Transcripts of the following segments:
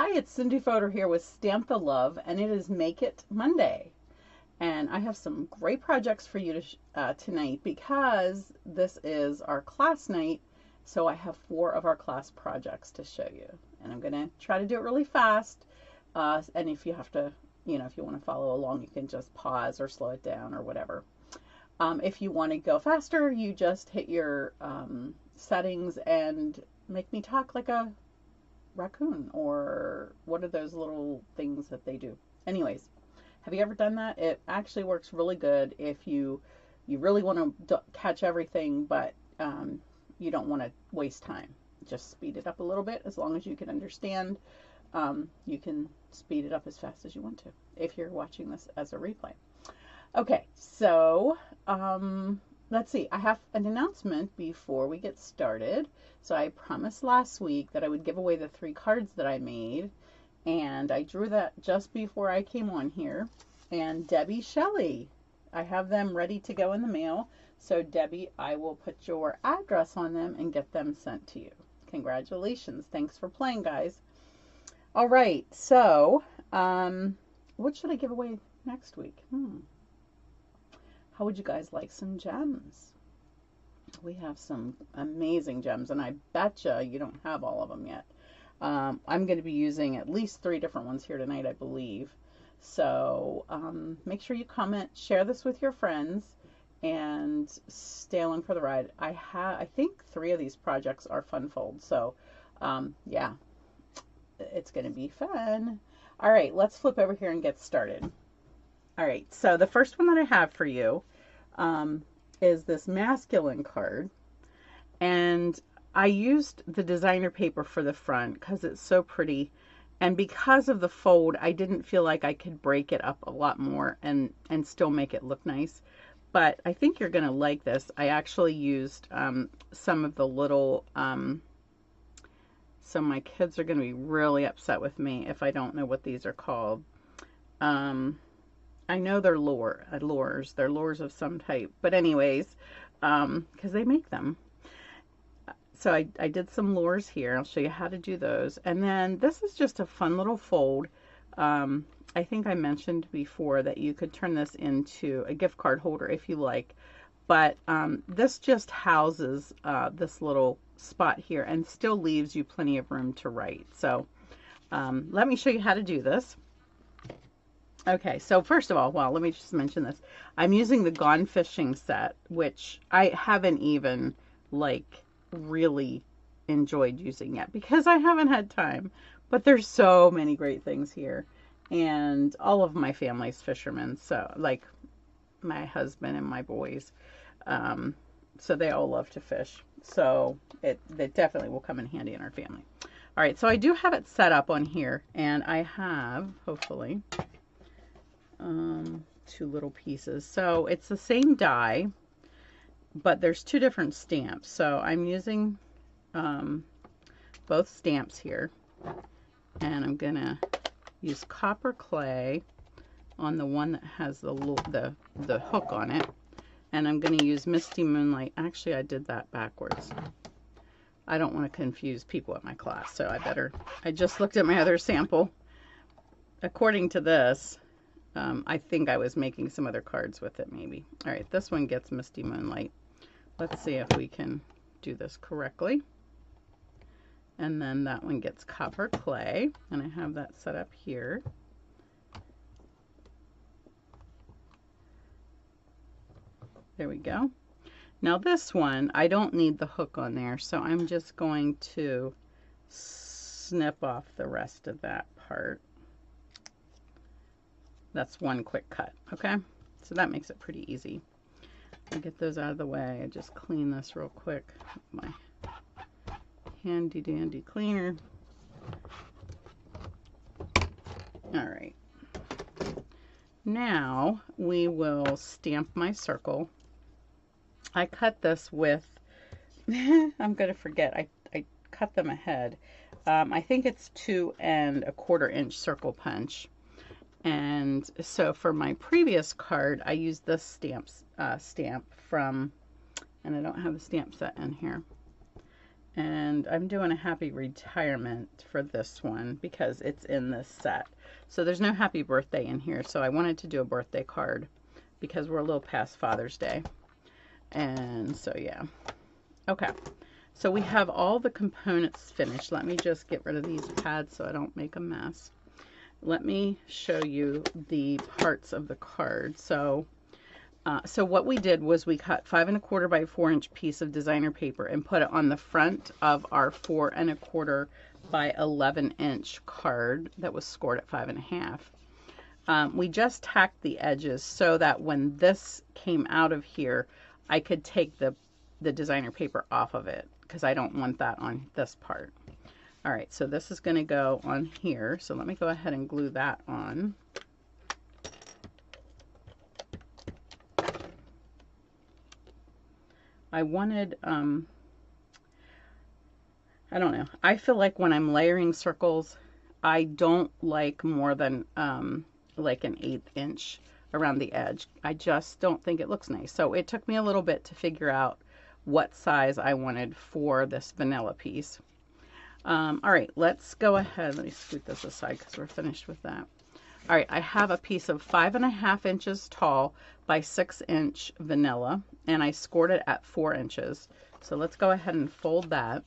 Hi, it's Cindy Fodor here with Stamp the Love, and it is Make It Monday. And I have some great projects for you tonight because this is our class night. So I have 4 of our class projects to show you. And I'm going to try to do it really fast. And if you have to, if you want to follow along, you can just pause or slow it down or whatever. If you want to go faster, you just hit your settings and make me talk like a raccoon, or what are those little things that they do? Anyways, have you ever done that? It actually works really good if you really want to catch everything, but you don't want to waste time. Just speed it up a little bit. As long as you can understand, you can speed it up as fast as you want to if you're watching this as a replay. Okay, so let's see. I have an announcement before we get started. So I promised last week that I would give away the 3 cards that I made, and I drew that just before I came on here. And Debbie Shelley, I have them ready to go in the mail. So Debbie, I will put your address on them and get them sent to you. Congratulations. Thanks for playing, guys. All right, so what should I give away next week? How would you guys like some gems? We have some amazing gems, and I betcha you don't have all of them yet. I'm going to be using at least 3 different ones here tonight, I believe. So make sure you comment, share this with your friends, and stay along for the ride. I think 3 of these projects are fun folds, so yeah, it's going to be fun. All right, let's flip over here and get started. All right, so the first one that I have for you is this masculine card, and I used the designer paper for the front because it's so pretty, and because of the fold, I didn't feel like I could break it up a lot more and still make it look nice. But I think you're going to like this. I actually used some of the little, so my kids are going to be really upset with me if I don't know what these are called. I know they're lures. They're lures of some type. But anyways, because they make them. So I did some lures here. I'll show you how to do those. And then this is just a fun little fold. I think I mentioned before that you could turn this into a gift card holder if you like. But this just houses this little spot here and still leaves you plenty of room to write. So let me show you how to do this. Okay, so first of all, well, let me just mention this. I'm using the Gone Fishing set, which I haven't even, really enjoyed using yet because I haven't had time. But there's so many great things here. And all of my family's fishermen, so, my husband and my boys. So they all love to fish. So it definitely will come in handy in our family. All right, so I do have it set up on here, and I have, hopefully, 2 little pieces. So it's the same die, but there's 2 different stamps. So I'm using both stamps here, and I'm gonna use copper clay on the one that has the hook on it, and I'm gonna use Misty Moonlight. Actually, I did that backwards. I don't want to confuse people at my class, so I just looked at my other sample. According to this, I think I was making some other cards with it, maybe. All right, this one gets Misty Moonlight. Let's see if we can do this correctly. And then that one gets Copper Clay, and I have that set up here. There we go. Now this one, I don't need the hook on there, so I'm just going to snip off the rest of that part. That's one quick cut, okay? So that makes it pretty easy. I'll get those out of the way. I just clean this real quick with my handy dandy cleaner. All right. Now we will stamp my circle. I cut this with, I'm going to forget, I cut them ahead. I think it's 2 1/4 inch circle punch. And so for my previous card, I used this stamp from, and I don't have the stamp set in here. And I'm doing a happy retirement for this one because it's in this set. So there's no happy birthday in here. So I wanted to do a birthday card because we're a little past Father's Day. And so, yeah. Okay. So we have all the components finished. Let me just get rid of these pads so I don't make a mess. Let me show you the parts of the card. So what we did was we cut 5 1/4 by 4 inch piece of designer paper and put it on the front of our 4 1/4 by 11 inch card that was scored at 5 1/2. We just tacked the edges so that when this came out of here, I could take the designer paper off of it because I don't want that on this part. All right, so this is going to go on here. So let me go ahead and glue that on. I wanted, I don't know. I feel like when I'm layering circles, I don't like more than like an 1/8 inch around the edge. I just don't think it looks nice. So it took me a little bit to figure out what size I wanted for this vanilla piece. All right, let's go ahead. Let me scoot this aside because we're finished with that. All right, I have a piece of 5 1/2 inches tall by 6 inch vanilla, and I scored it at 4 inches. So let's go ahead and fold that.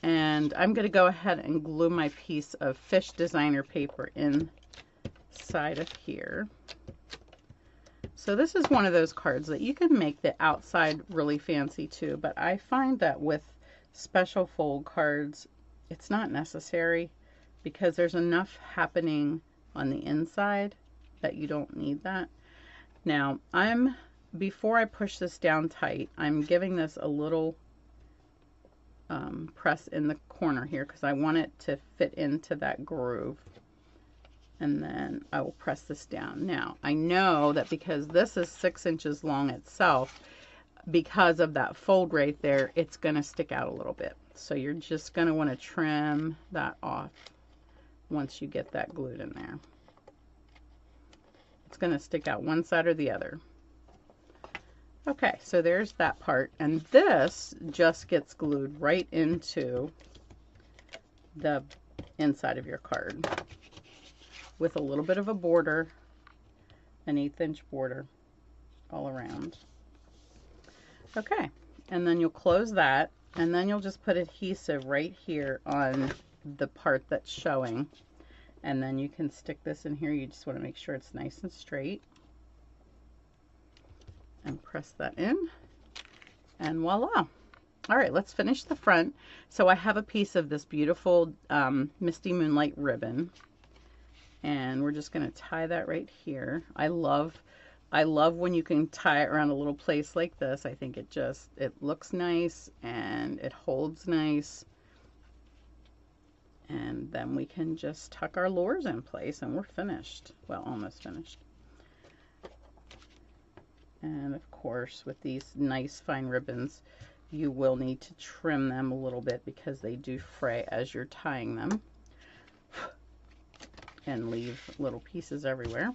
And I'm going to go ahead and glue my piece of fish designer paper inside of here. So this is one of those cards that you can make the outside really fancy too, but I find that with special fold cards, it's not necessary because there's enough happening on the inside that you don't need that. Now, before I push this down tight, I'm giving this a little press in the corner here because I want it to fit into that groove. And then I will press this down. Now, I know that because this is 6 inches long itself, because of that fold right there, it's going to stick out a little bit. So you're just going to want to trim that off once you get that glued in there. It's going to stick out one side or the other. Okay, so there's that part. And this just gets glued right into the inside of your card with a little bit of a border, an 1/8 inch border all around. Okay, and then you'll close that, and then you'll just put adhesive right here on the part that's showing, and then you can stick this in here. You just want to make sure it's nice and straight, and press that in, and voila. All right, let's finish the front. So I have a piece of this beautiful Misty Moonlight ribbon, and we're just going to tie that right here. I love when you can tie it around a little place like this. I think it looks nice and it holds nice. And then we can just tuck our lures in place and we're finished. Well, almost finished. And of course, with these nice fine ribbons, you will need to trim them a little bit because they do fray as you're tying them and leave little pieces everywhere.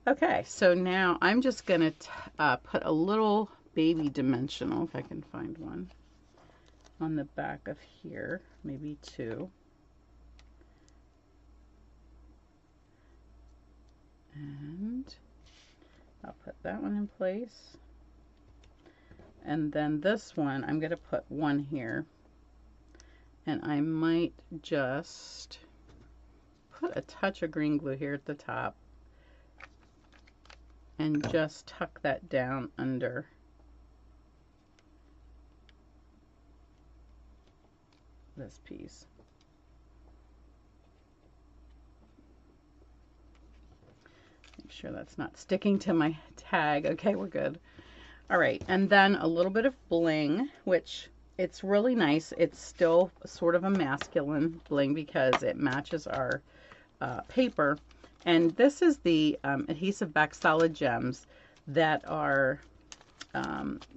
Okay, so now I'm just going to put a little baby dimensional, if I can find one, on the back of here, maybe 2. And I'll put that one in place. And then this one, I'm going to put 1 here. And I might just put a touch of green glue here at the top and just tuck that down under this piece. Make sure that's not sticking to my tag. Okay, we're good. All right, and then a little bit of bling, which it's really nice. It's still sort of a masculine bling because it matches our paper. And this is the adhesive back solid gems that are,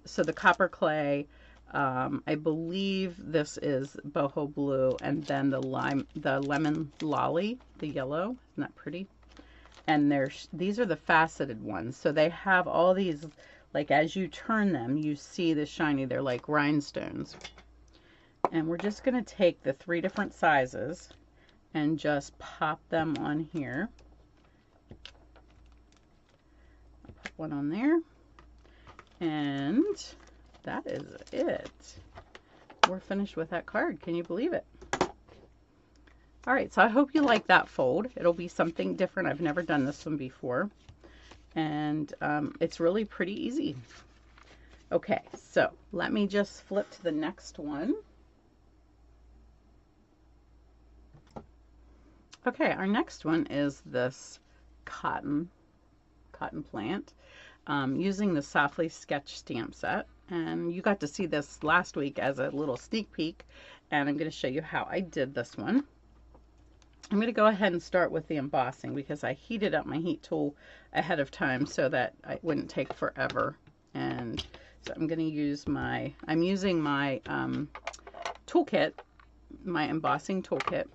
so the copper clay, I believe this is boho blue, and then the lemon lolly, the yellow. Isn't that pretty? And these are the faceted ones. So they have all these like as you turn them, you see the shiny, they're like rhinestones. And we're just going to take the 3 different sizes and just pop them on here. I'll put one on there. And that is it. We're finished with that card. Can you believe it? All right, so I hope you like that fold. It'll be something different. I've never done this one before. And it's really pretty easy. Okay, so let me just flip to the next one. Okay, our next one is this cotton plant using the Softly Sketch stamp set. And you got to see this last week as a little sneak peek, and I'm going to show you how I did this one. I'm going to go ahead and start with the embossing because I heated up my heat tool ahead of time so that it wouldn't take forever. And so I'm going to use I'm using my toolkit, my embossing toolkit.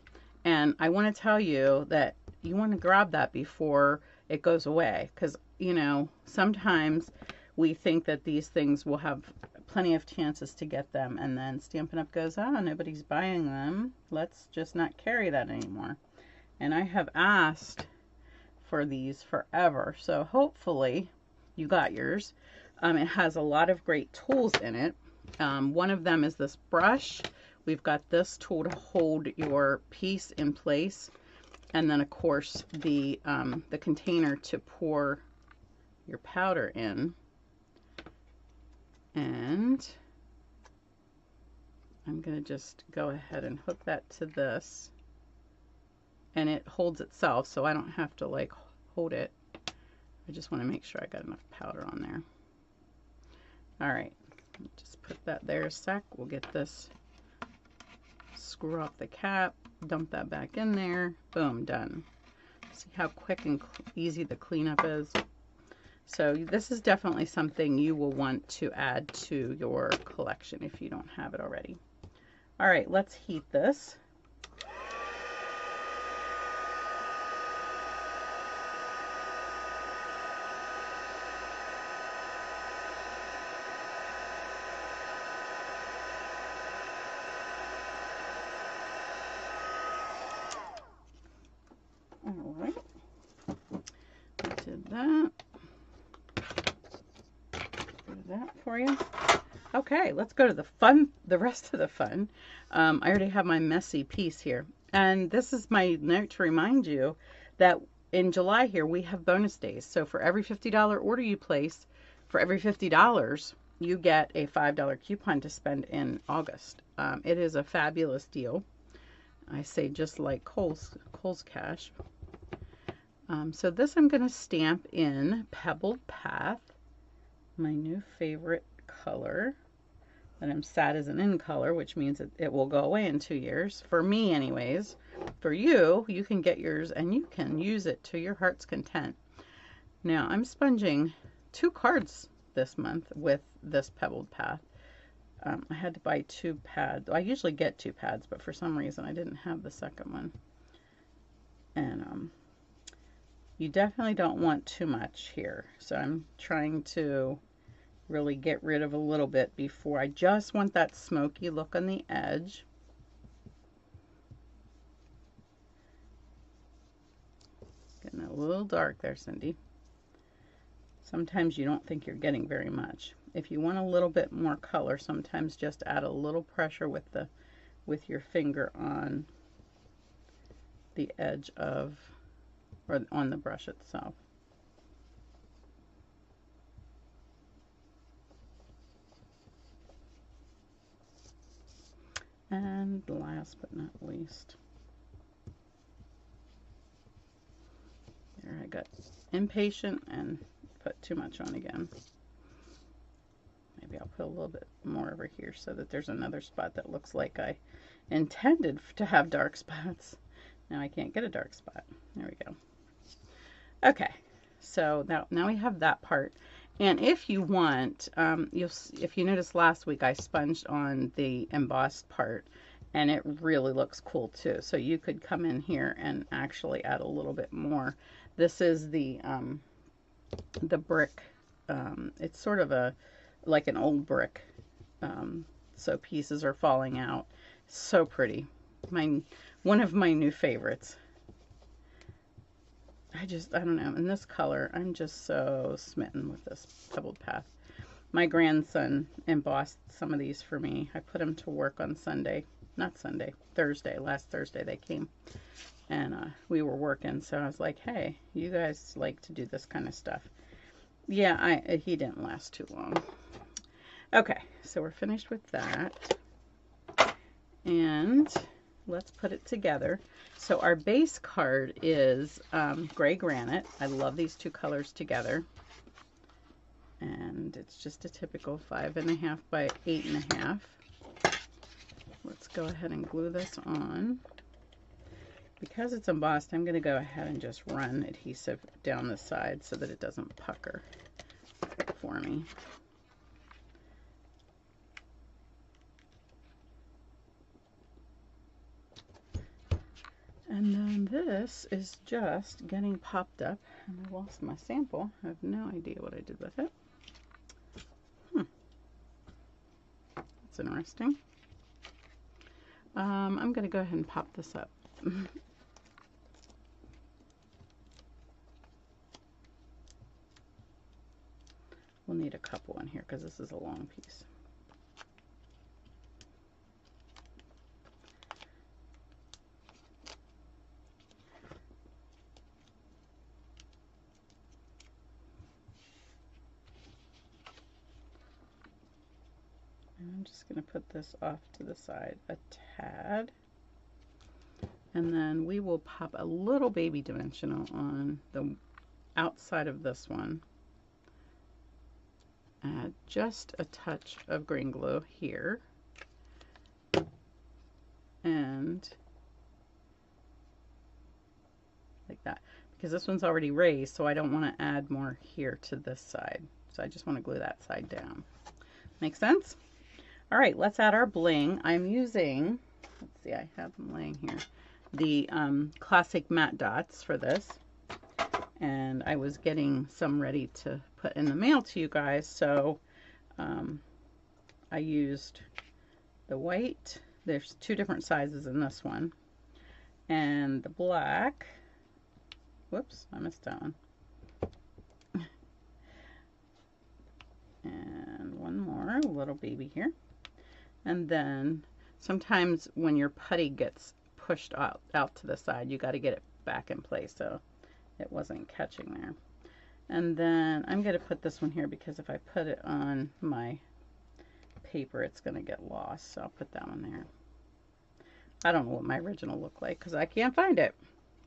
And I want to tell you that you want to grab that before it goes away, because, you know, sometimes we think that these things will have plenty of chances to get them, and then Stampin' Up! Goes, oh, nobody's buying them. Let's just not carry that anymore. And I have asked for these forever, so hopefully you got yours. It has a lot of great tools in it. One of them is this brush. We've got this tool to hold your piece in place, and then of course the container to pour your powder in. And I'm going to just go ahead and hook that to this, and it holds itself, so I don't have to like hold it. I just want to make sure I got enough powder on there. All right, just put that there a sec. We'll get this, screw off the cap, dump that back in there, boom, done. See how quick and easy the cleanup is? So this is definitely something you will want to add to your collection if you don't have it already. All right, let's heat this. All right, I did that. That for you. Okay, let's go to the rest of the fun. I already have my messy piece here, and this is my note to remind you that in July here we have bonus days. So for every $50 order you place, for every $50 you get a $5 coupon to spend in August. It is a fabulous deal. I say just like Kohl's Cash. So this I'm going to stamp in Pebbled Path, my new favorite color that I'm sad isn't in color, which means it will go away in 2 years. For me anyways. For you, you can get yours and you can use it to your heart's content. Now I'm sponging 2 cards this month with this Pebbled Path. I had to buy 2 pads. I usually get 2 pads, but for some reason I didn't have the second one. And you definitely don't want too much here. So I'm trying to really get rid of a little bit before. I just want that smoky look on the edge. Getting a little dark there, Cindy. Sometimes you don't think you're getting very much. If you want a little bit more color, sometimes just add a little pressure with your finger on the edge of, or on the brush itself. And last but not least, there I got impatient and put too much on again. Maybe I'll put a little bit more over here so that there's another spot that looks like I intended to have dark spots. Now I can't get a dark spot. There we go. Okay, so now we have that part. And if you want, if you noticed last week I sponged on the embossed part, and it really looks cool too. So you could come in here and actually add a little bit more. This is the brick it's sort of like an old brick. So pieces are falling out. So pretty. One of my new favorites. I don't know. In this color, I'm just so smitten with this Pebbled Path. My grandson embossed some of these for me. I put them to work on Sunday. Not Sunday, Thursday. Last Thursday they came. And we were working, so I was like, hey, you guys like to do this kind of stuff. Yeah, he didn't last too long. Okay, so we're finished with that. And let's put it together. So our base card is Gray Granite. I love these two colors together. And it's just a typical 5.5 by 8.5. Let's go ahead and glue this on. Because it's embossed, I'm going to go ahead and just run adhesive down the side so that it doesn't pucker for me. And then this is just getting popped up. And I lost my sample. I have no idea what I did with it. That's interesting. I'm going to go ahead and pop this up. We'll need a couple in here because this is a long piece. And I'm just going to put this off to the side a tad. And then we will pop a little baby dimensional on the outside of this one. Add just a touch of green glue here. And like that. Because this one's already raised, so I don't want to add more here to this side. So I just want to glue that side down. Make sense? All right, let's add our bling. I'm using, let's see, I have them laying here, the classic matte dots for this. And I was getting some ready to put in the mail to you guys, so I used the white. There's two different sizes in this one. And the black. Whoops, I missed that one. And one more, a little baby here. And then sometimes when your putty gets pushed out to the side, you got to get it back in place so it wasn't catching there. And then I'm going to put this one here because if I put it on my paper, it's going to get lost. So I'll put that one there. I don't know what my original looked like because I can't find it.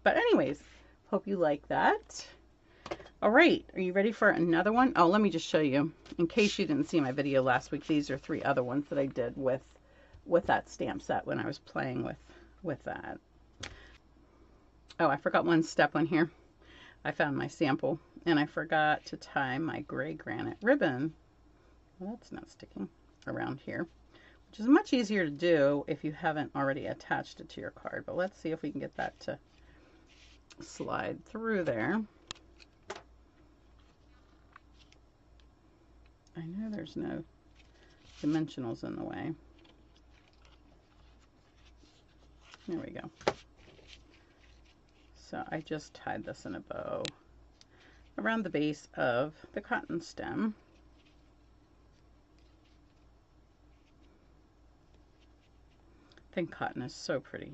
But anyways, hope you like that. All right, are you ready for another one? Oh, let me just show you. In case you didn't see my video last week, these are 3 other ones that I did with that stamp set when I was playing with that. Oh, I forgot one step on here. I found my sample and I forgot to tie my Gray Granite ribbon. Well, that's not sticking around here, which is much easier to do if you haven't already attached it to your card. But let's see if we can get that to slide through there. I know there's no dimensionals in the way. There we go. So I just tied this in a bow around the base of the cotton stem. I think cotton is so pretty,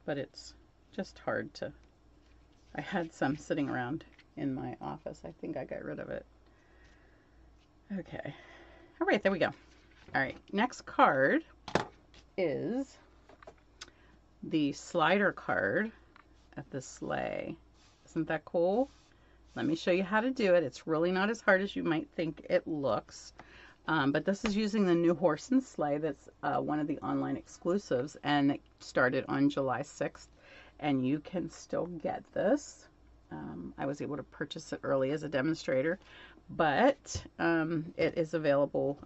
but it's just hard to, I had some sitting around in my office. I think I got rid of it. Okay. All right, there we go. All right, next card is the slider card at the sleigh. Isn't that cool? Let me show you how to do it. It's really not as hard as you might think it looks. But this is using the new Horse and Sleigh. That's one of the online exclusives, and it started on July 6th. And you can still get this. I was able to purchase it early as a demonstrator, but it is available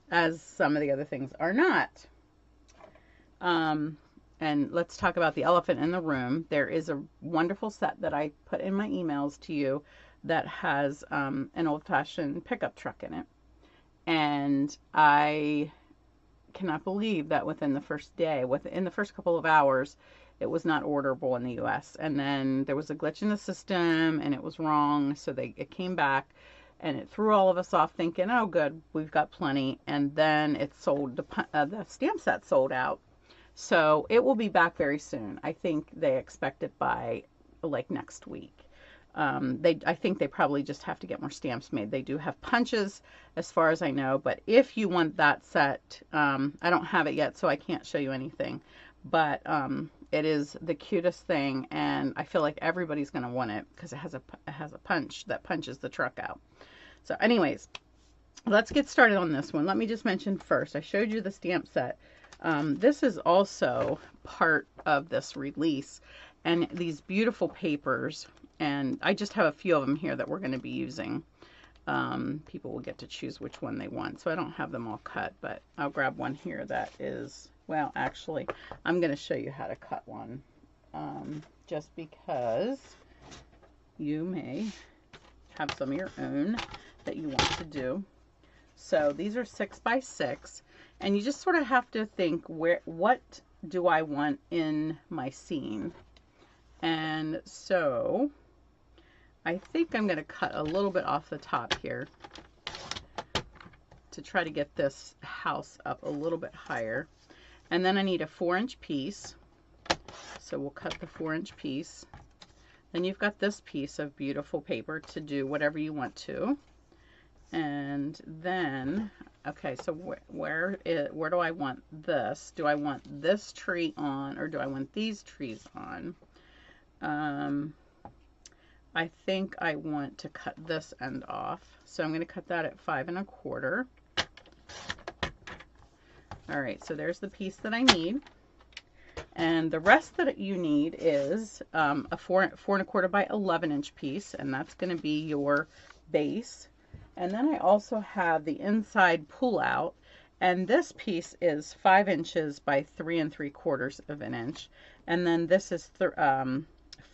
as some of the other things are not. And let's talk about the elephant in the room. There is a wonderful set that I put in my emails to you that has an old-fashioned pickup truck in it. And I cannot believe that within the first day, within the first couple of hours, it was not orderable in the US. And then there was a glitch in the system and it was wrong. So it came back and it threw all of us off thinking, oh, good, we've got plenty. And then it sold, the stamp set sold out. So it will be back very soon. I think they expect it by like next week. I think they probably just have to get more stamps made. They do have punches as far as I know, but if you want that set, I don't have it yet, so I can't show you anything, but it is the cutest thing, and I feel like everybody's going to want it because it has a punch that punches the truck out. So anyways, let's get started on this one. Let me just mention first, I showed you the stamp set. This is also part of this release, and these beautiful papers, and I just have a few of them here that we're going to be using. People will get to choose which one they want, so I don't have them all cut, but I'll grab one here that is, well, actually, I'm going to show you how to cut one, just because you may have some of your own that you want to do. So these are 6 by 6, and you just sort of have to think, what do I want in my scene? And so I think I'm going to cut a little bit off the top here to try to get this house up a little bit higher. And then I need a 4-inch piece. So we'll cut the 4-inch piece. Then you've got this piece of beautiful paper to do whatever you want to. And then, okay, so where do I want this? Do I want this tree on, or do I want these trees on? I think I want to cut this end off. So I'm going to cut that at 5 1/4. All right, so there's the piece that I need. And the rest that you need is a 4 1/4 by 11-inch piece, and that's going to be your base. And then I also have the inside pull-out, and this piece is 5 inches by 3 3/4 of an inch. And then this is 4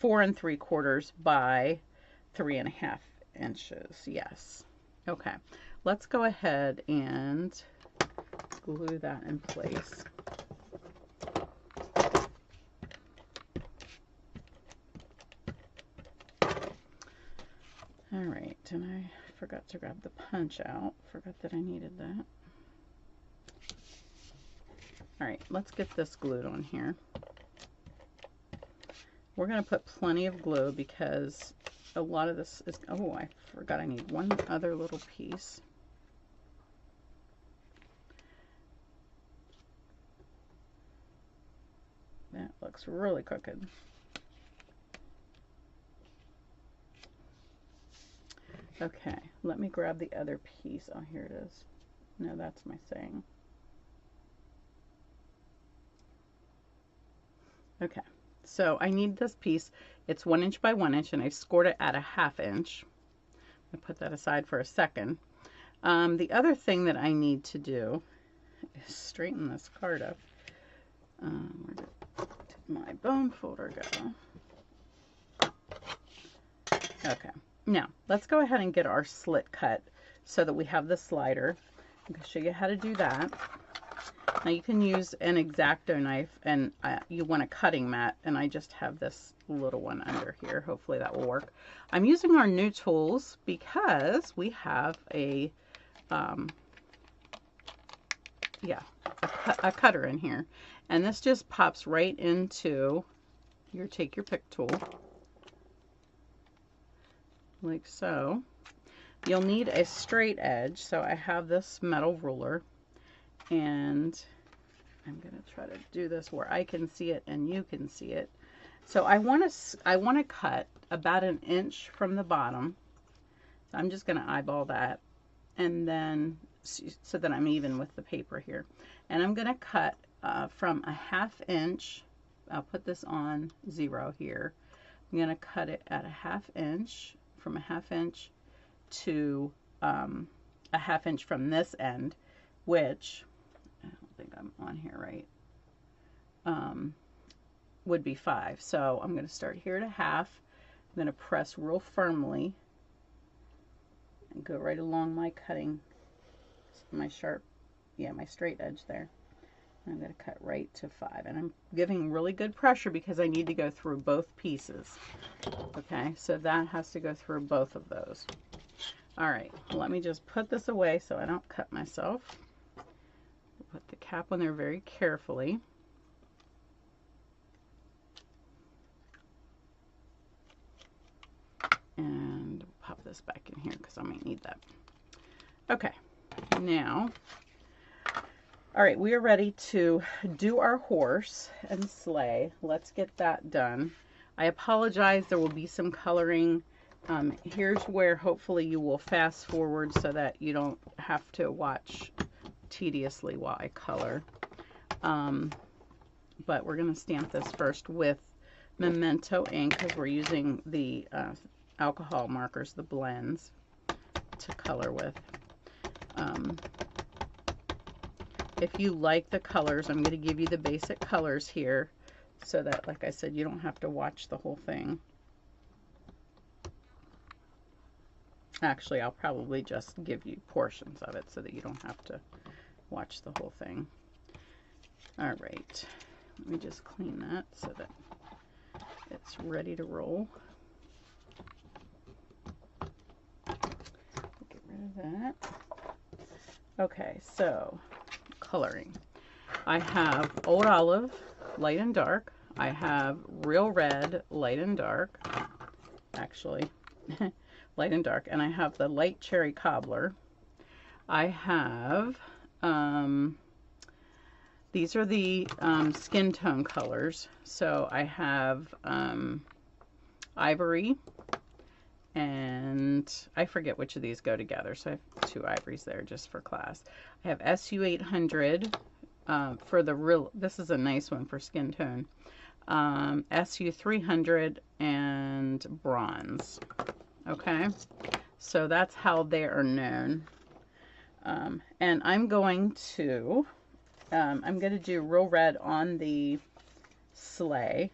3/4 by 3 1/2 inches. Yes. Okay. Let's go ahead and glue that in place. All right, and I forgot to grab the punch out. Forgot that I needed that. All right, let's get this glued on here. We're going to put plenty of glue because a lot of this is, oh, I forgot I need one other little piece. That looks really crooked. Okay, let me grab the other piece. Oh, here it is. No, that's my saying. Okay. So I need this piece. It's 1 inch by 1 inch, and I scored it at a 1/2 inch. I'll put that aside for a second. The other thing that I need to do is straighten this card up. Where did my bone folder go? Okay. Now, let's go ahead and get our slit cut so that we have the slider. I'm going to show you how to do that. Now you can use an X-Acto knife, and you want a cutting mat, and I just have this little one under here. Hopefully that will work. I'm using our new tools because we have a cutter in here, and this just pops right into your take your pick tool, like so. You'll need a straight edge, so I have this metal ruler, and I'm going to try to do this where I can see it and you can see it. So I want to cut about 1 inch from the bottom. So I'm just going to eyeball that, and then so that I'm even with the paper here. And I'm going to cut from a 1/2 inch. I'll put this on 0 here. I'm going to cut it at a 1/2 inch, from a 1/2 inch to a 1/2 inch from this end, which I don't think I'm on here right, would be 5. So I'm going to start here at a 1/2. I'm going to press real firmly and go right along my cutting, my sharp, yeah, my straight edge there. And I'm going to cut right to 5. And I'm giving really good pressure because I need to go through both pieces. Okay, so that has to go through both of those. All right, let me just put this away so I don't cut myself. Put the cap on there very carefully. And pop this back in here because I might need that. Okay, now, all right, we are ready to do our horse and sleigh. Let's get that done. I apologize, there will be some coloring. Here's where hopefully you will fast forward so that you don't have to watch tediously while I color. But we're going to stamp this first with Memento ink because we're using the alcohol markers, the blends, to color with. If you like the colors, I'm going to give you the basic colors here so that, like I said, you don't have to watch the whole thing. Actually, I'll probably just give you portions of it so that you don't have to watch the whole thing. All right, let me just clean that so that it's ready to roll. Get rid of that. Okay, so coloring. I have Old Olive, light and dark. I have Real Red, light and dark. Actually, light and dark. And I have the Light Cherry Cobbler. I have, these are the skin tone colors. So I have Ivory, and I forget which of these go together, so I have 2 ivories there just for class. I have SU 800 for the real, this is a nice one for skin tone, SU 300 and bronze. Okay, so that's how they are known. And I'm going to do Real Red on the sleigh.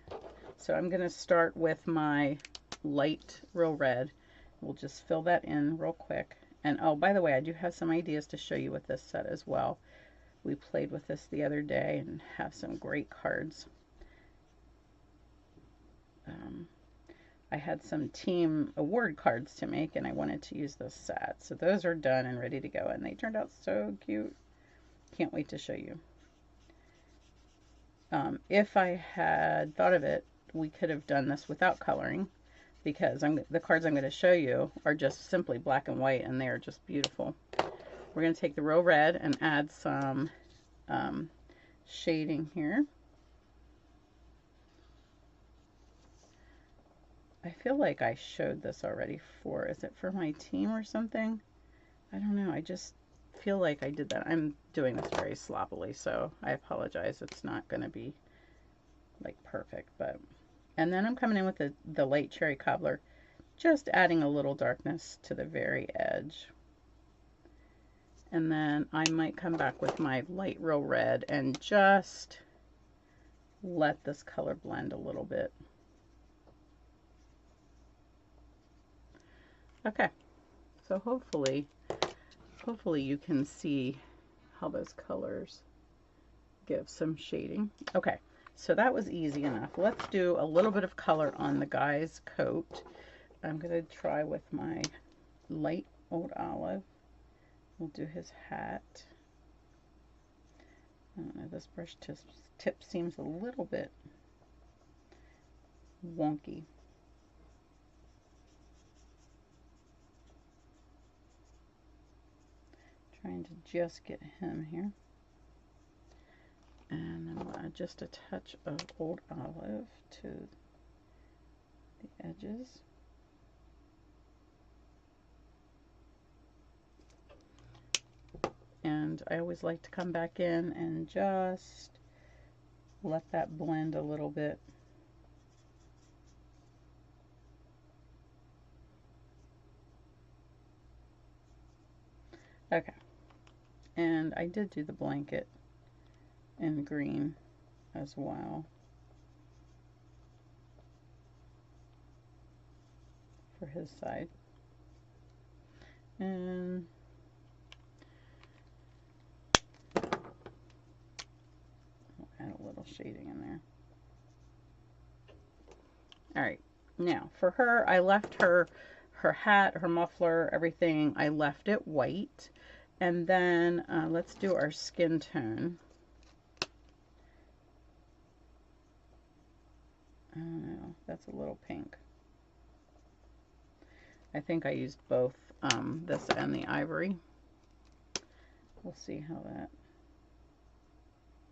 So I'm going to start with my light Real Red. We'll just fill that in real quick. And oh, by the way, I do have some ideas to show you with this set as well. We played with this the other day and have some great cards. I had some team award cards to make and I wanted to use this set. So those are done and ready to go, and they turned out so cute. Can't wait to show you. If I had thought of it, we could have done this without coloring, because the cards I'm going to show you are just simply black and white, and they are just beautiful. We're going to take the Real Red and add some shading here. I feel like I showed this already for, is it for my team or something? I don't know. I just feel like I did that. I'm doing this very sloppily, so I apologize. It's not going to be like perfect, but, and then I'm coming in with the Light Cherry Cobbler, just adding a little darkness to the very edge. And then I might come back with my light Real Red and just let this color blend a little bit. Okay, so hopefully you can see how those colors give some shading. Okay, so that was easy enough. Let's do a little bit of color on the guy's coat. I'm going to try with my light Old Olive. We'll do his hat. I don't know, this brush tip seems a little bit wonky. Trying to just get him here. And then we'll add just a touch of Old Olive to the edges. And I always like to come back in and just let that blend a little bit. Okay. And I did do the blanket in green as well for his side. in. I'll add a little shading in there. All right, now for her, I left her hat, her muffler, everything, I left it white. And then let's do our skin tone. I don't know, that's a little pink. I think I used both this and the ivory. We'll see how that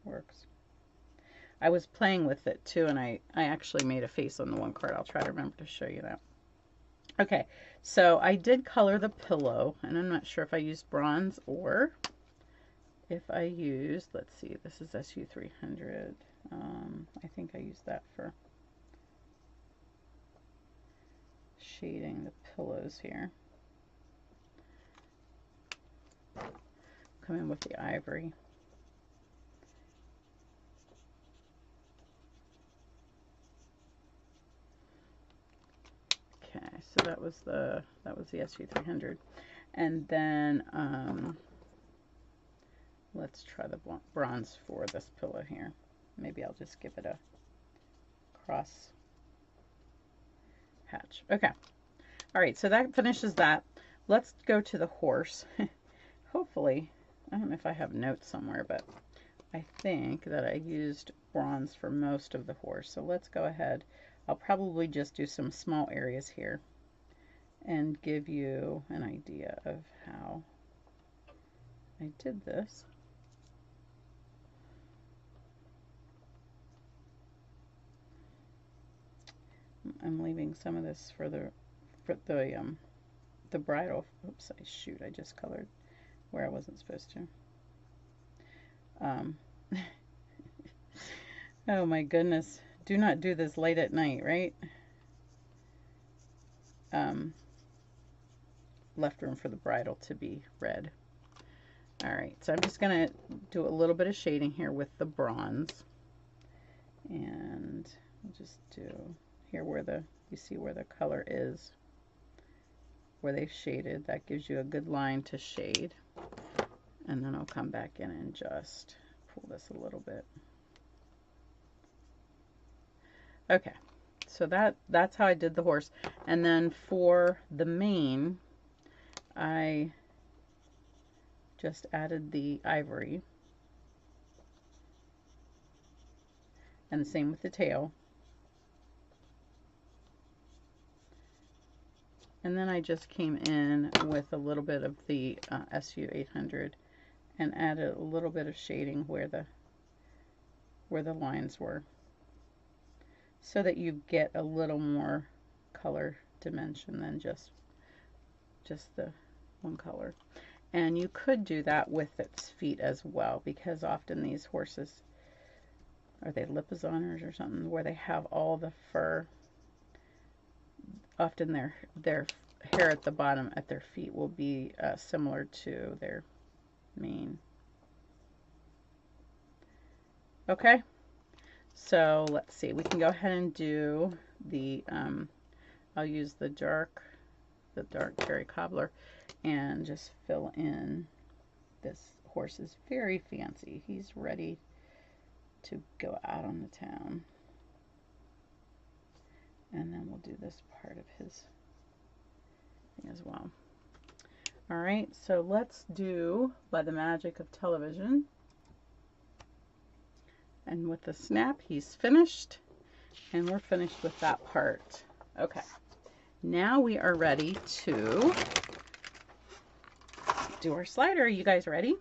works. I was playing with it too, and I actually made a face on the one card. I'll try to remember to show you that. Okay, so I did color the pillow, and I'm not sure if I used bronze or if I used, let's see, this is SU300. I think I used that for shading the pillows here. Come in with the ivory. Okay, so that was the SU300, and then let's try the bronze for this pillow here. Maybe I'll just give it a cross hatch. Okay, all right, so that finishes that. Let's go to the horse. Hopefully, I don't know if I have notes somewhere, but I think that I used bronze for most of the horse. So let's go ahead. I'll probably just do some small areas here and give you an idea of how I did this. I'm leaving some of this for the bridle. Oops, I just colored where I wasn't supposed to. Oh my goodness. Do not do this late at night, right? Left room for the bridle to be red. All right, so I'm just going to do a little bit of shading here with the bronze. And I'll just do here where you see where the color is, where they've shaded. That gives you a good line to shade. And then I'll come back in and just pull this a little bit. Okay, so that's how I did the horse. And then for the mane, I just added the ivory. And the same with the tail. And then I just came in with a little bit of the SU800 and added a little bit of shading where the lines were, so that you get a little more color dimension than just the one color. And you could do that with its feet as well, because often these horses, are they Lipizaners or something, where they have all the fur, often their hair at the bottom at their feet will be similar to their mane. Okay, so let's see, we can go ahead and do the I'll use the dark cherry cobbler and just fill in. This horse is very fancy. He's ready to go out on the town. And then we'll do this part of his thing as well. All right, so let's do By the Magic of Television. And with the snap, he's finished. And we're finished with that part. Okay, now we are ready to do our slider. Are you guys ready?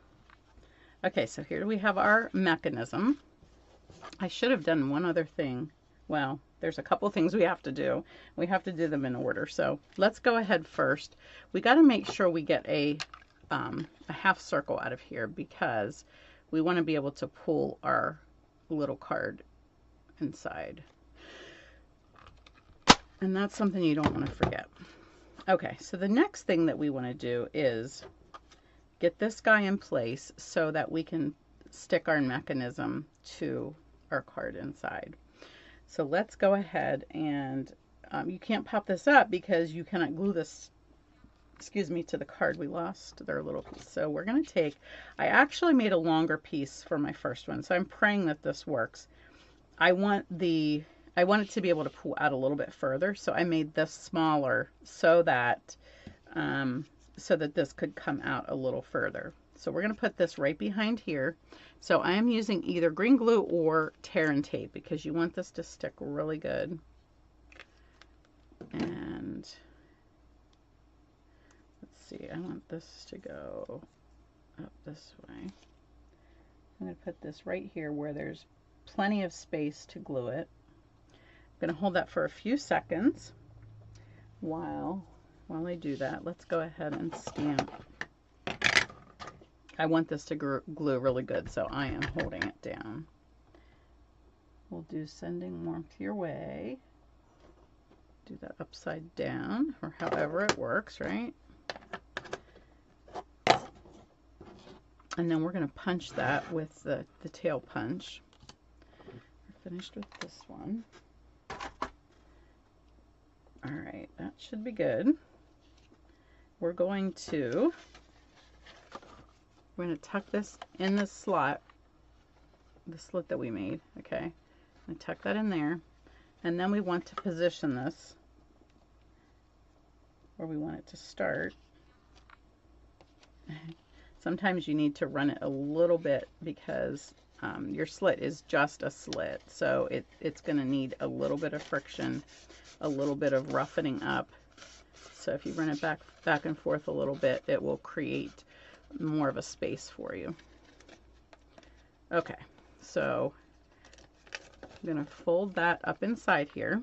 Okay, so here we have our mechanism. I should have done one other thing. Well, there's a couple things we have to do. We have to do them in order. So let's go ahead first. We got to make sure we get a half circle out of here, because we want to be able to pull our little card inside. And that's something you don't want to forget. Okay, so the next thing that we want to do is get this guy in place so that we can stick our mechanism to our card inside. So let's go ahead and you can't pop this up because you cannot glue this excuse me, to the card. We lost their little piece. So we're going to take, I actually made a longer piece for my first one, so I'm praying that this works. I want it to be able to pull out a little bit further, so I made this smaller so that this could come out a little further. So we're going to put this right behind here. So I am using either green glue or tear and tape because you want this to stick really good. And let's see, I want this to go up this way. I'm going to put this right here where there's plenty of space to glue it. I'm going to hold that for a few seconds. While I do that, let's go ahead and stamp. I want this to glue really good, so I am holding it down. We'll do sending warmth your way. Do that upside down, or however it works, right? And then we're going to punch that with the tail punch. We're finished with this one. All right, that should be good. We're going to tuck this in the slot, the slit that we made, okay? And tuck that in there. And then we want to position this where we want it to start. Sometimes you need to run it a little bit because your slit is just a slit. So it's going to need a little bit of friction, a little bit of roughening up. So if you run it back and forth a little bit, it will create more of a space for you. Okay, so I'm going to fold that up inside here.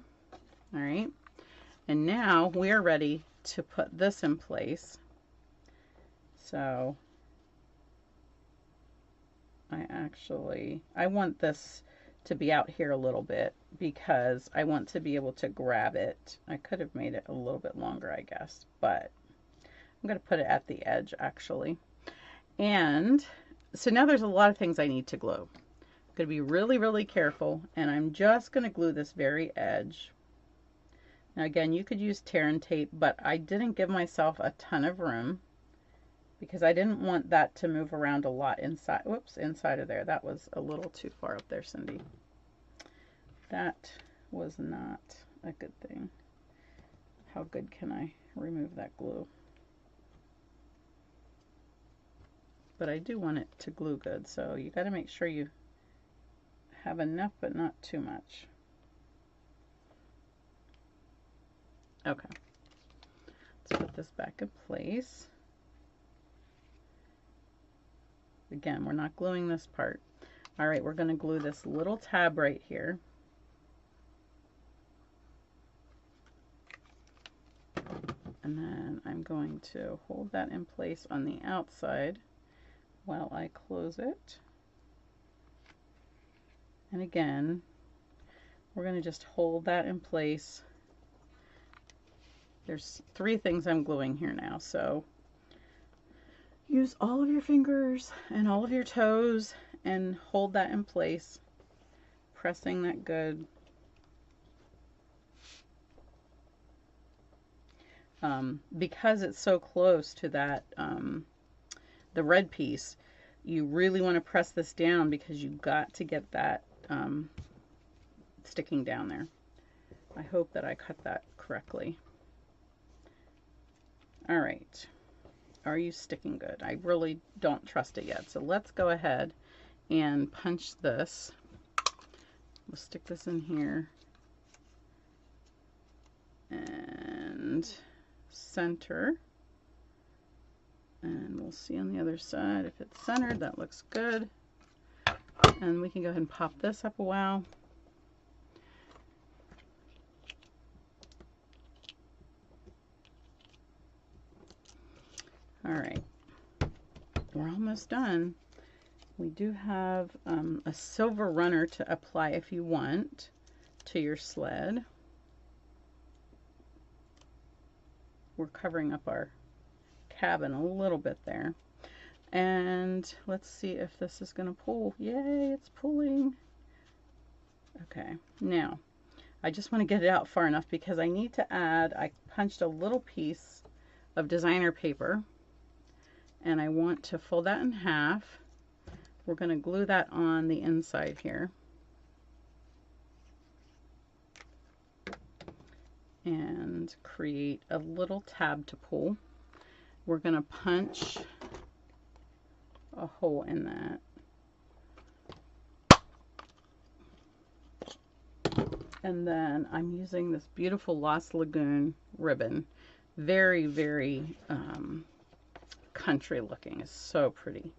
All right, and now we are ready to put this in place. So I want this to be out here a little bit because I want to be able to grab it. I could have made it a little bit longer, I guess, but I'm going to put it at the edge actually. And so now there's a lot of things I need to glue. I'm going to be really, really careful, and I'm just going to glue this very edge. Now again, you could use tear and tape, but I didn't give myself a ton of room because I didn't want that to move around a lot inside. Whoops, inside of there. That was a little too far up there, Cindy. That was not a good thing. How good can I remove that glue? But I do want it to glue good, so you got to make sure you have enough but not too much. Okay, let's put this back in place. Again, we're not gluing this part. All right, we're going to glue this little tab right here. And then I'm going to hold that in place on the outside while I close it. And again, we're going to just hold that in place. There's 3 things I'm gluing here now, so use all of your fingers and all of your toes and hold that in place, pressing that good. Because it's so close to that, the red piece, you really want to press this down because you've got to get that sticking down there. I hope that I cut that correctly. All right. Are you sticking good? I really don't trust it yet. So let's go ahead and punch this. We'll stick this in here and center. And we'll see on the other side if it's centered. That looks good. And we can go ahead and pop this up a while. All right, we're almost done. We do have a silver runner to apply if you want to your sled. We're covering up our cabin a little bit there. And let's see if this is going to pull. Yay, it's pulling. Okay, now I just want to get it out far enough because I need to add, I punched a little piece of designer paper, and I want to fold that in half. We're going to glue that on the inside here. And create a little tab to pull. We're going to punch a hole in that. And then I'm using this beautiful Lost Lagoon ribbon. Very, very country looking. It's so pretty.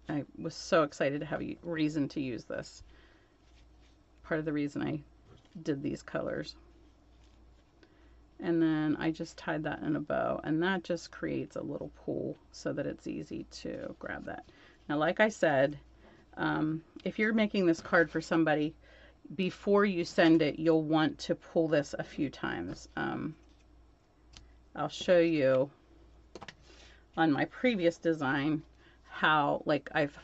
I was so excited to have a reason to use this. Part of the reason I did these colors. And then I just tied that in a bow, and that just creates a little pull so that it's easy to grab that. Now, like I said, if you're making this card for somebody, before you send it, you'll want to pull this a few times. I'll show you on my previous design how, like, I've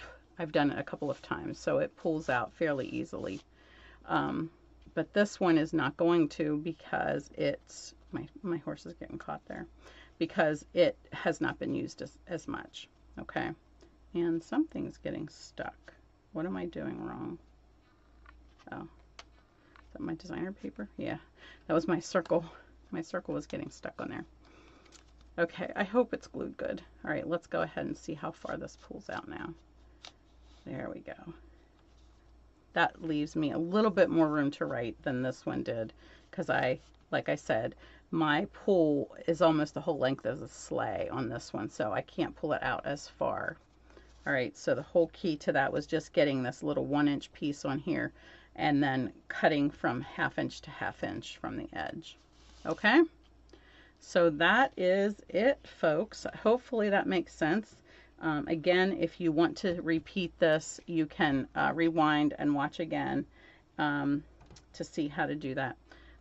done it a couple of times, so it pulls out fairly easily. But this one is not going to, because it's, my horse is getting caught there, because it has not been used as much. Okay, and something's getting stuck. What am I doing wrong? Oh, is that my designer paper? Yeah, that was my circle. My circle was getting stuck on there. Okay, I hope it's glued good. All right, let's go ahead and see how far this pulls out now. There we go. That leaves me a little bit more room to write than this one did, because like I said, my pull is almost the whole length of the sleigh on this one, so I can't pull it out as far. All right, so the whole key to that was just getting this little 1-inch piece on here and then cutting from 1/2 inch to 1/2 inch from the edge. Okay, so that is it, folks. Hopefully that makes sense. Again, if you want to repeat this, you can rewind and watch again to see how to do that.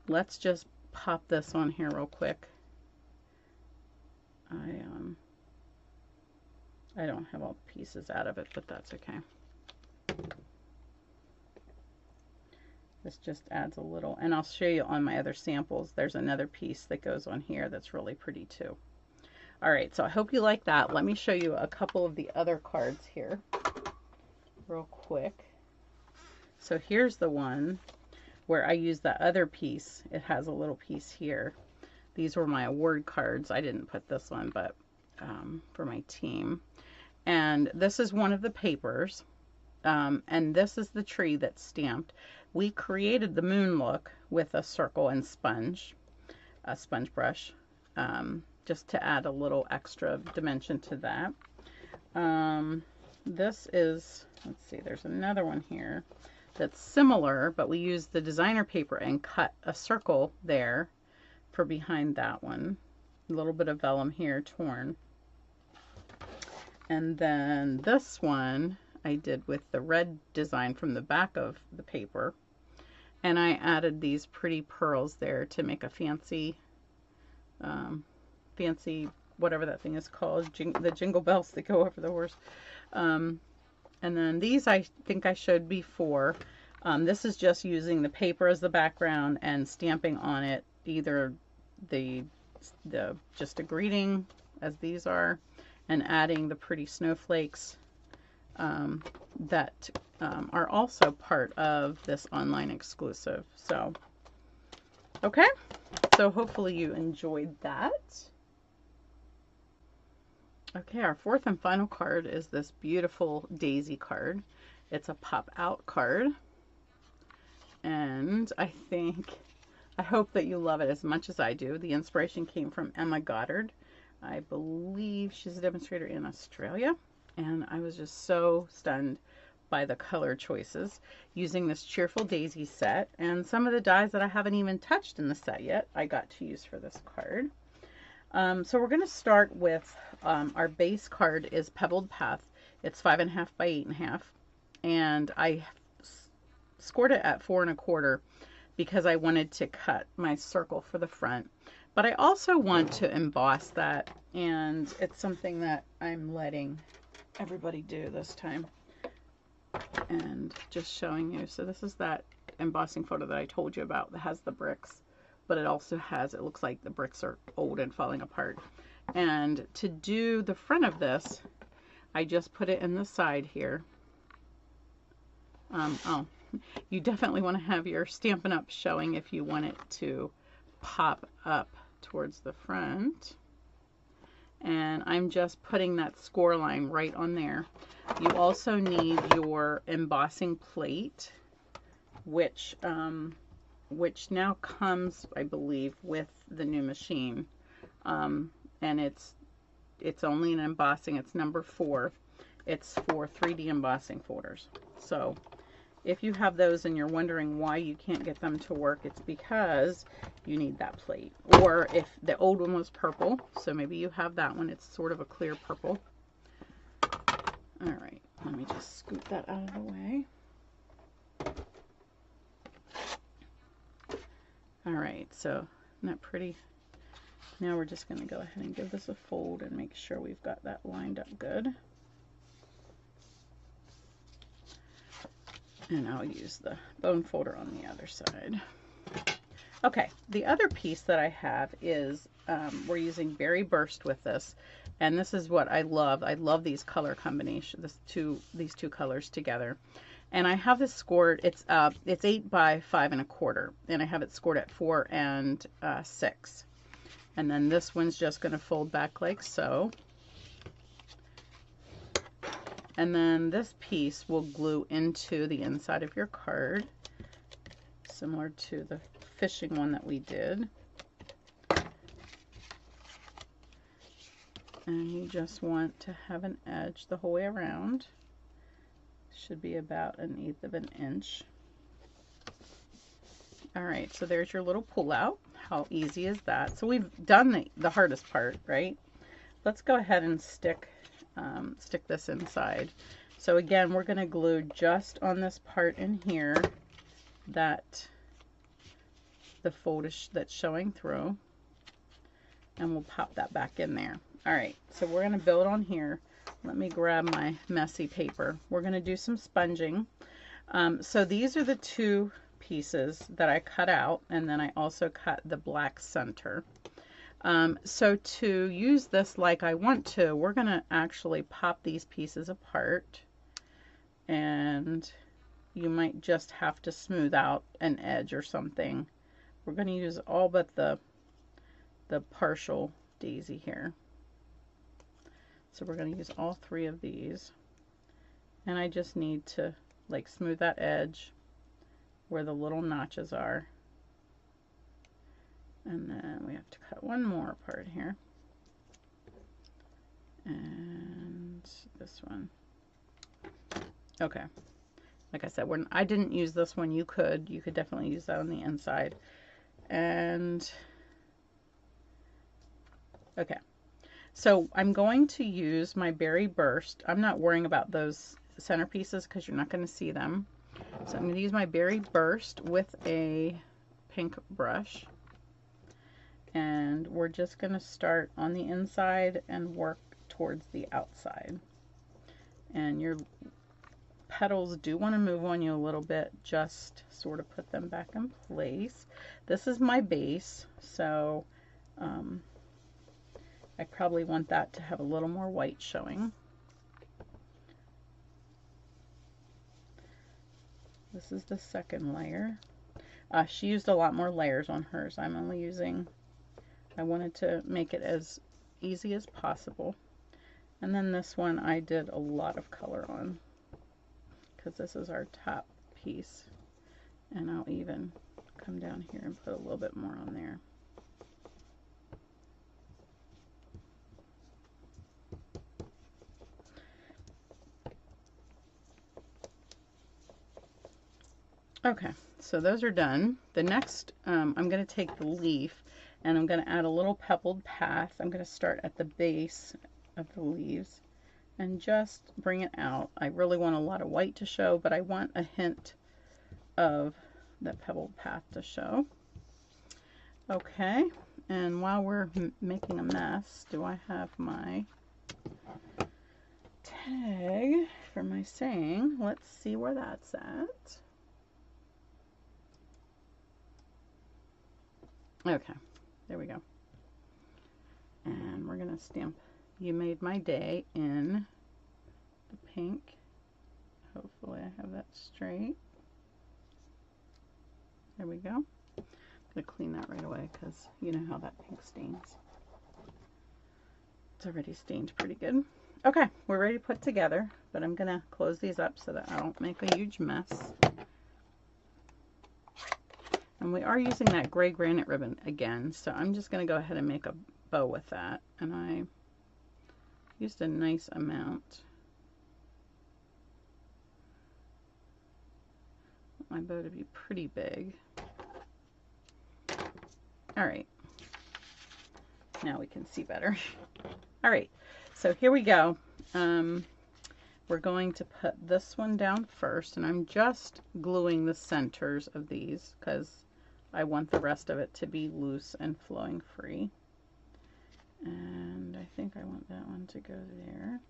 Let's just pop this on here real quick. I don't have all the pieces out of it, but that's okay. This just adds a little, and I'll show you on my other samples. There's another piece that goes on here that's really pretty too. All right, so I hope you like that. Let me show you a couple of the other cards here real quick. So here's the one where I use the other piece. It has a little piece here. These were my award cards. I didn't put this one, but for my team. And this is one of the papers. And this is the tree that's stamped. We created the moon look with a circle and sponge, a sponge brush, just to add a little extra dimension to that. This is, let's see, there's another one here that's similar, but we used the designer paper and cut a circle there for behind that one. A little bit of vellum here torn. And then this one I did with the red design from the back of the paper. And I added these pretty pearls there to make a fancy, whatever that thing is called, the jingle bells that go over the horse. And then these I think I showed before. This is just using the paper as the background and stamping on it either the just a greeting, as these are, and adding the pretty snowflakes that are also part of this online exclusive. So, okay, so hopefully you enjoyed that. Okay, our fourth and final card is this beautiful daisy card. It's a pop out card, and I hope that you love it as much as I do. The inspiration came from Emma Goddard. I believe she's a demonstrator in Australia, and I was just so stunned by the color choices using this Cheerful Daisy set, and some of the dies that I haven't even touched in the set yet I got to use for this card. So we're going to start with our base card is Pebbled Path. It's 5.5 by 8.5, and I scored it at 4 1/4 because I wanted to cut my circle for the front. But I also want to emboss that, and it's something that I'm letting everybody do this time and just showing you. So this is that embossing photo that I told you about that has the bricks but it also has, it looks like the bricks are old and falling apart. And to do the front of this, I just put it in the side here. Oh, you definitely want to have your Stampin' Up! Showing if you want it to pop up towards the front. And I'm just putting that score line right on there. You also need your embossing plate, which now comes, I believe, with the new machine. And it's only an embossing. It's number 4. It's for 3D embossing folders. So if you have those and you're wondering why you can't get them to work, it's because you need that plate. Or if the old one was purple, so maybe you have that one, it's sort of a clear purple. All right, let me just scoot that out of the way. All right, so isn't that pretty? Now we're just going to go ahead and give this a fold and make sure we've got that lined up good. And I'll use the bone folder on the other side. Okay, the other piece that I have is we're using Berry Burst with this, and this is what I love. I love these color combinations, these two colors together. And I have this scored. It's 8 by 5 1/4, and I have it scored at 4 and 6. And then this one's just going to fold back like so. And then this piece will glue into the inside of your card, similar to the fishing one that we did. And you just want to have an edge the whole way around. Should be about 1/8 of an inch. All right, so there's your little pull out. How easy is that? So we've done the hardest part, right? Let's go ahead and stick this inside. So again, we're going to glue just on this part in here that the fold that's showing through, and we'll pop that back in there. All right, so we're going to build on here. Let me grab my messy paper. We're going to do some sponging. So these are the 2 pieces that I cut out, and then I also cut the black center. So to use this like I want to, we're going to actually pop these pieces apart, and you might just have to smooth out an edge or something. We're going to use all but the partial daisy here. So we're going to use all 3 of these, and I just need to like smooth that edge where the little notches are. And then we have to cut one more part here. And this one. Okay. Like I said, I didn't use this one. You could definitely use that on the inside. And okay. So I'm going to use my Berry Burst. I'm not worrying about those centerpieces because you're not going to see them. So I'm going to use my Berry Burst with a pink brush. And we're just going to start on the inside and work towards the outside. And your petals do want to move on you a little bit. Just sort of put them back in place. This is my base, so I probably want that to have a little more white showing. This is the second layer. She used a lot more layers on hers. I'm only using, I wanted to make it as easy as possible. And then this one I did a lot of color on because this is our top piece. And I'll even come down here and put a little bit more on there. Okay, so those are done. The next, I'm going to take the leaf and I'm going to add a little pebbled path. I'm going to start at the base of the leaves and just bring it out. I really want a lot of white to show, but I want a hint of that pebbled path to show. Okay, and while we're making a mess, do I have my tag for my saying? Let's see where that's at. Okay, there we go. And we're going to stamp You Made My Day in the pink. Hopefully I have that straight. There we go. I'm going to clean that right away because you know how that pink stains. It's already stained pretty good. Okay, we're ready to put together, but I'm going to close these up so that I don't make a huge mess. And we are using that gray granite ribbon again, so I'm just going to go ahead and make a bow with that. And I used a nice amount. I want my bow to be pretty big. All right. Now we can see better. All right, so here we go. We're going to put this one down first, and I'm just gluing the centers of these because I want the rest of it to be loose and flowing free. And I think I want that one to go there.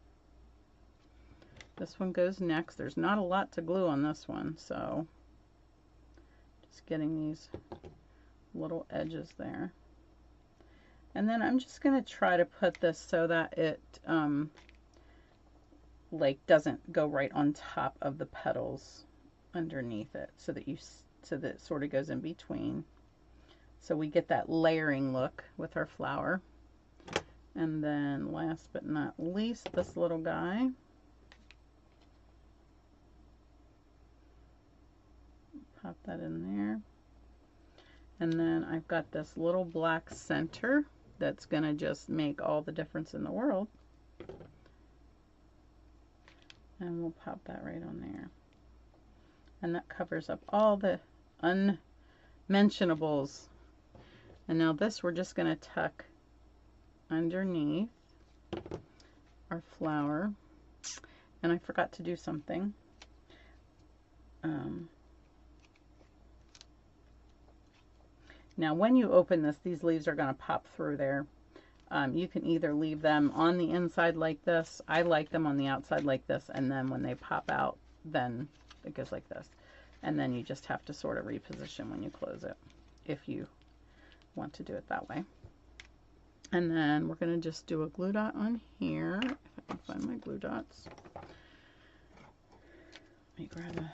This one goes next. There's not a lot to glue on this one, so just getting these little edges there. And then I'm just going to try to put this so that it like doesn't go right on top of the petals underneath it, so that it sort of goes in between. So we get that layering look with our flower. And then last but not least, this little guy. Pop that in there. And then I've got this little black center that's going to just make all the difference in the world. And we'll pop that right on there. And that covers up all the unmentionables. And now this we're just going to tuck underneath our flower. And I forgot to do something. Now when you open this, these leaves are going to pop through there. You can either leave them on the inside like this. I like them on the outside like this, and then when they pop out, then it goes like this. And then you just have to sort of reposition when you close it, if you want to do it that way. And then we're going to just do a glue dot on here, if I can find my glue dots. Let me grab a...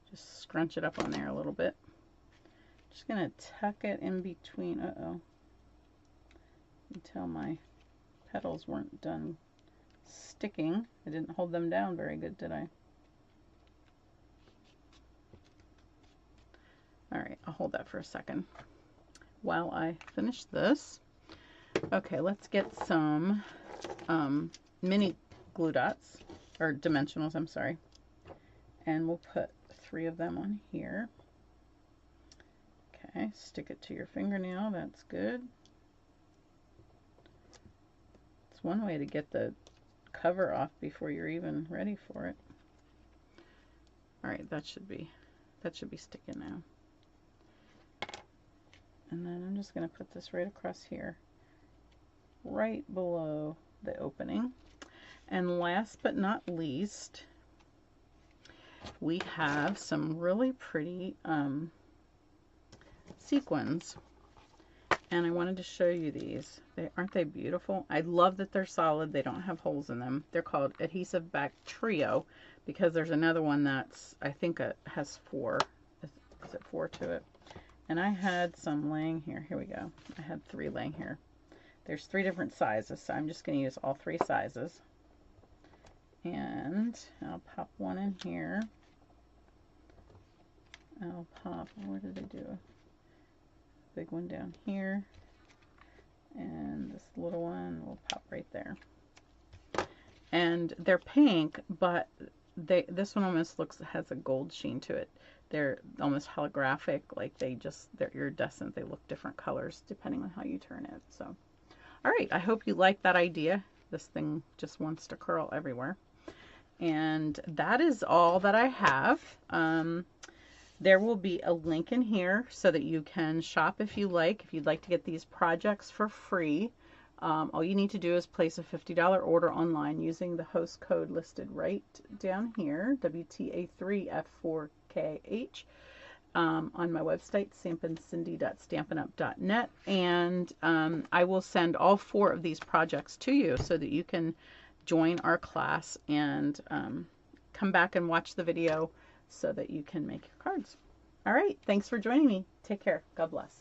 Just scrunch it up on there a little bit. Just going to tuck it in between. Uh-oh. Until my petals weren't done sticking. I didn't hold them down very good, did I? All right, I'll hold that for a second while I finish this. Okay, let's get some mini glue dots, or dimensionals, I'm sorry. And we'll put 3 of them on here. Okay, stick it to your fingernail, that's good. It's one way to get the cover off before you're even ready for it. All right, that should be sticking now. And then I'm just going to put this right across here, right below the opening. And last but not least, we have some really pretty sequins. And I wanted to show you these. Aren't they beautiful? I love that they're solid. They don't have holes in them. They're called Adhesive Back Trio because there's another one that's, I think it has 4. Is it 4 to it? And I had some laying here. Here we go. I had 3 laying here. There's 3 different sizes, so I'm just going to use all 3 sizes. And I'll pop one in here. I'll pop, where did I do? Big one down here. And this little one will pop right there. And they're pink, but this one almost has a gold sheen to it. They're almost holographic, like they're iridescent. They look different colors depending on how you turn it. So, all right, I hope you like that idea. This thing just wants to curl everywhere. And that is all that I have. There will be a link in here so that you can shop if you like. If you'd like to get these projects for free, all you need to do is place a $50 order online using the host code listed right down here, WTA3F4KH. on my website, sampandcindy.stampinup.net, and I will send all 4 of these projects to you so that you can join our class and come back and watch the video so that you can make your cards. All right, thanks for joining me. Take care. God bless.